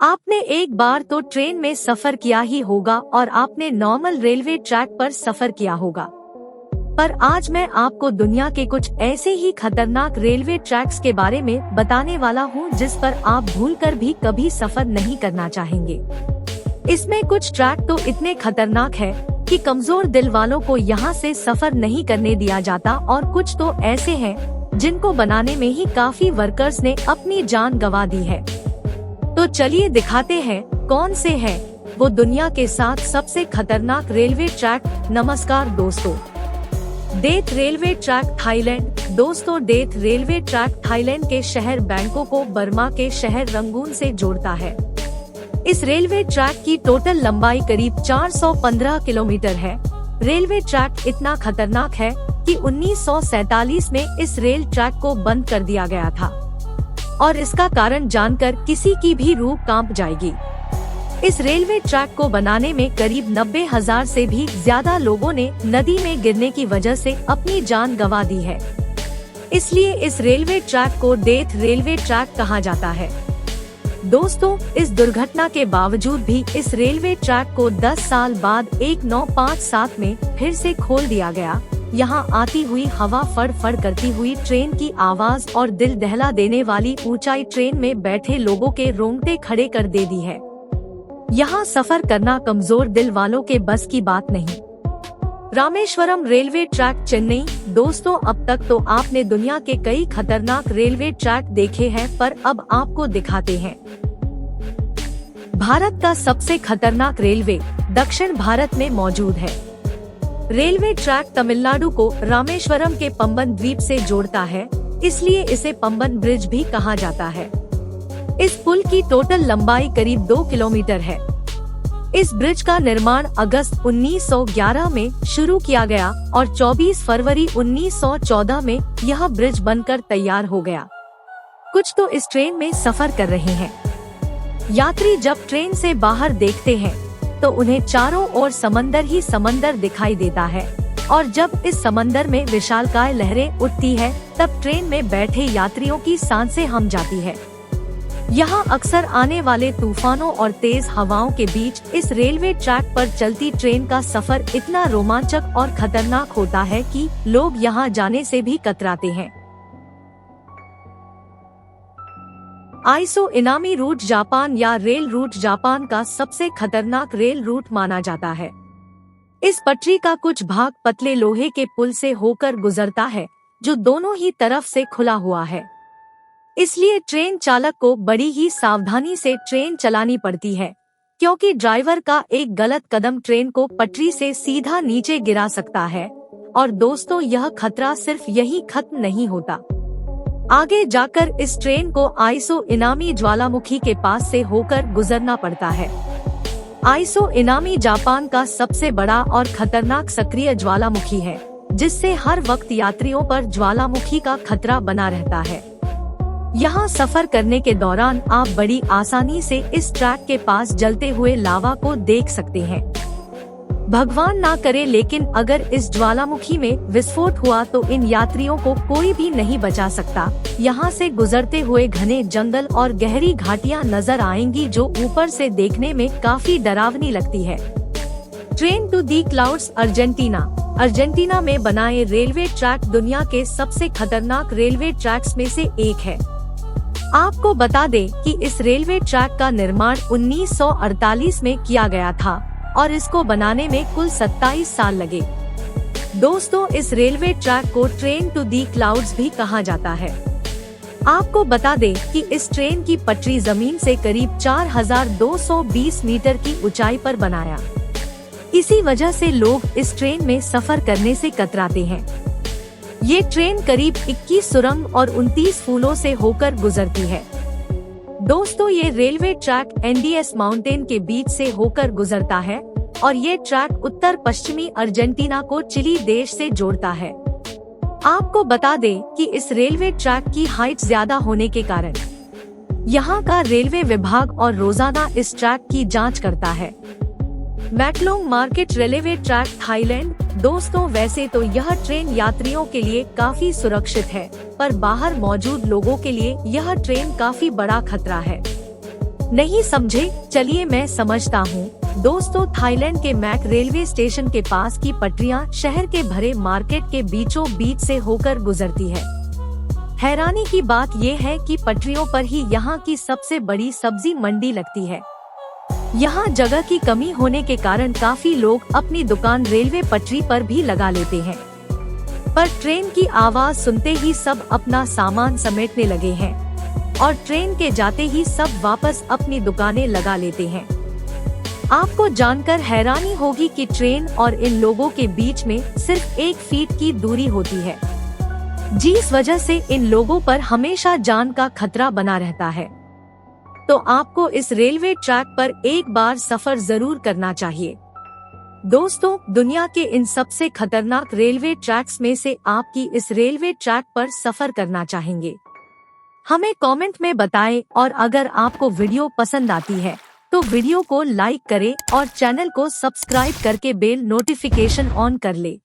आपने एक बार तो ट्रेन में सफर किया ही होगा और आपने नॉर्मल रेलवे ट्रैक पर सफर किया होगा। पर आज मैं आपको दुनिया के कुछ ऐसे ही खतरनाक रेलवे ट्रैक्स के बारे में बताने वाला हूँ जिस पर आप भूलकर भी कभी सफर नहीं करना चाहेंगे। इसमें कुछ ट्रैक तो इतने खतरनाक है कि कमजोर दिल वालों को यहाँ से सफर नहीं करने दिया जाता, और कुछ तो ऐसे हैं जिनको बनाने में ही काफी वर्कर्स ने अपनी जान गंवा दी है। तो चलिए दिखाते हैं कौन से हैं वो दुनिया के 7 सबसे खतरनाक रेलवे ट्रैक। नमस्कार दोस्तों। Death railway track Thailand. दोस्तों, डेथ रेलवे ट्रैक थाईलैंड के शहर बैंकॉक को बर्मा के शहर रंगून से जोड़ता है। इस रेलवे ट्रैक की टोटल लंबाई करीब 415 किलोमीटर है। रेलवे ट्रैक इतना खतरनाक है कि 1947 में इस रेल ट्रैक को बंद कर दिया गया था, और इसका कारण जानकर किसी की भी रूह कांप जाएगी। इस रेलवे ट्रैक को बनाने में करीब 90,000 से भी ज्यादा लोगों ने नदी में गिरने की वजह से अपनी जान गंवा दी है। इसलिए इस रेलवे ट्रैक को डेथ रेलवे ट्रैक कहा जाता है। दोस्तों, इस दुर्घटना के बावजूद भी इस रेलवे ट्रैक को 10 साल बाद 1957 में फिर से खोल दिया गया। यहाँ आती हुई हवा फड़ फड़ करती हुई ट्रेन की आवाज और दिल दहला देने वाली ऊंचाई ट्रेन में बैठे लोगों के रोंगटे खड़े कर दे दी है। यहाँ सफर करना कमजोर दिल वालों के बस की बात नहीं। Rameswaram railway track Chennai. दोस्तों, अब तक तो आपने दुनिया के कई खतरनाक रेलवे ट्रैक देखे हैं, पर अब आपको दिखाते हैं भारत का सबसे खतरनाक रेलवे दक्षिण भारत में मौजूद है। रेलवे ट्रैक तमिलनाडु को रामेश्वरम के पंबन द्वीप से जोड़ता है, इसलिए इसे पंबन ब्रिज भी कहा जाता है। इस पुल की टोटल लंबाई करीब 2 किलोमीटर है। इस ब्रिज का निर्माण अगस्त 1911 में शुरू किया गया और 24 फरवरी 1914 में यह ब्रिज बनकर तैयार हो गया। कुछ तो इस ट्रेन में सफर कर रहे हैं। यात्री जब ट्रेन से बाहर देखते हैं तो उन्हें चारों ओर समंदर ही समंदर दिखाई देता है, और जब इस समंदर में विशालकाय लहरें उठती है तब ट्रेन में बैठे यात्रियों की सांसें थम जाती है। यहाँ अक्सर आने वाले तूफानों और तेज हवाओं के बीच इस रेलवे ट्रैक पर चलती ट्रेन का सफर इतना रोमांचक और खतरनाक होता है कि लोग यहाँ जाने से भी कतराते हैं। आइसो इनामी रूट जापान या रेल रूट जापान का सबसे खतरनाक रेल रूट माना जाता है। इस पटरी का कुछ भाग पतले लोहे के पुल से होकर गुजरता है, जो दोनों ही तरफ से खुला हुआ है। इसलिए ट्रेन चालक को बड़ी ही सावधानी से ट्रेन चलानी पड़ती है, क्योंकि ड्राइवर का एक गलत कदम ट्रेन को पटरी से सीधा नीचे गिरा सकता है। और दोस्तों, यह खतरा सिर्फ यही खत्म नहीं होता। आगे जाकर इस ट्रेन को आइसो इनामी ज्वालामुखी के पास से होकर गुजरना पड़ता है। आइसो इनामी जापान का सबसे बड़ा और खतरनाक सक्रिय ज्वालामुखी है, जिससे हर वक्त यात्रियों पर ज्वालामुखी का खतरा बना रहता है। यहाँ सफर करने के दौरान आप बड़ी आसानी से इस ट्रैक के पास जलते हुए लावा को देख सकते हैं। भगवान ना करे, लेकिन अगर इस ज्वालामुखी में विस्फोट हुआ तो इन यात्रियों को कोई भी नहीं बचा सकता। यहाँ से गुजरते हुए घने जंगल और गहरी घाटियाँ नजर आएंगी, जो ऊपर से देखने में काफी डरावनी लगती है। Train to the clouds Argentina. Argentina में बनाए रेलवे ट्रैक दुनिया के सबसे खतरनाक रेलवे ट्रैक्स में से एक है। आपको बता दें कि इस रेलवे ट्रैक का निर्माण 1948 में किया गया था और इसको बनाने में कुल 27 साल लगे। दोस्तों, इस रेलवे ट्रैक को ट्रेन टू दी क्लाउड्स भी कहा जाता है। आपको बता दें कि इस ट्रेन की पटरी जमीन से करीब 4220 मीटर की ऊंचाई पर बनाया। इसी वजह से लोग इस ट्रेन में सफर करने से कतराते हैं। ये ट्रेन करीब 21 सुरंग और 29 पुलों से होकर गुजरती है। दोस्तों, ये रेलवे ट्रैक एंडीएस माउंटेन के बीच से होकर गुजरता है, और ये ट्रैक उत्तर पश्चिमी अर्जेंटीना को चिली देश से जोड़ता है। आपको बता दें कि इस रेलवे ट्रैक की हाइट ज्यादा होने के कारण यहाँ का रेलवे विभाग और रोजाना इस ट्रैक की जांच करता है। मैकलोंग मार्केट रेलवे ट्रैक थाईलैंड। दोस्तों, वैसे तो यह ट्रेन यात्रियों के लिए काफी सुरक्षित है, पर बाहर मौजूद लोगों के लिए यह ट्रेन काफी बड़ा खतरा है। नहीं समझे? चलिए मैं समझता हूँ। दोस्तों, थाईलैंड के मैक रेलवे स्टेशन के पास की पटरियाँ शहर के भरे मार्केट के बीचों बीच से होकर गुजरती है। हैरानी की बात यह है कि पटरियों पर ही यहाँ की सबसे बड़ी सब्जी मंडी लगती है। यहाँ जगह की कमी होने के कारण काफी लोग अपनी दुकान रेलवे पटरी पर भी लगा लेते हैं। पर ट्रेन की आवाज सुनते ही सब अपना सामान समेटने लगे हैं और ट्रेन के जाते ही सब वापस अपनी दुकानें लगा लेते हैं। आपको जानकर हैरानी होगी कि ट्रेन और इन लोगों के बीच में सिर्फ 1 फीट की दूरी होती है, जिस वजह से इन लोगों पर हमेशा जान का खतरा बना रहता है। तो आपको इस रेलवे ट्रैक पर एक बार सफर जरूर करना चाहिए। दोस्तों, दुनिया के इन सबसे खतरनाक रेलवे ट्रैक्स में से आपकी इस रेलवे ट्रैक पर सफर करना चाहेंगे? हमें कमेंट में बताएं और अगर आपको वीडियो पसंद आती है तो वीडियो को लाइक करें और चैनल को सब्सक्राइब करके बेल नोटिफिकेशन ऑन कर ले।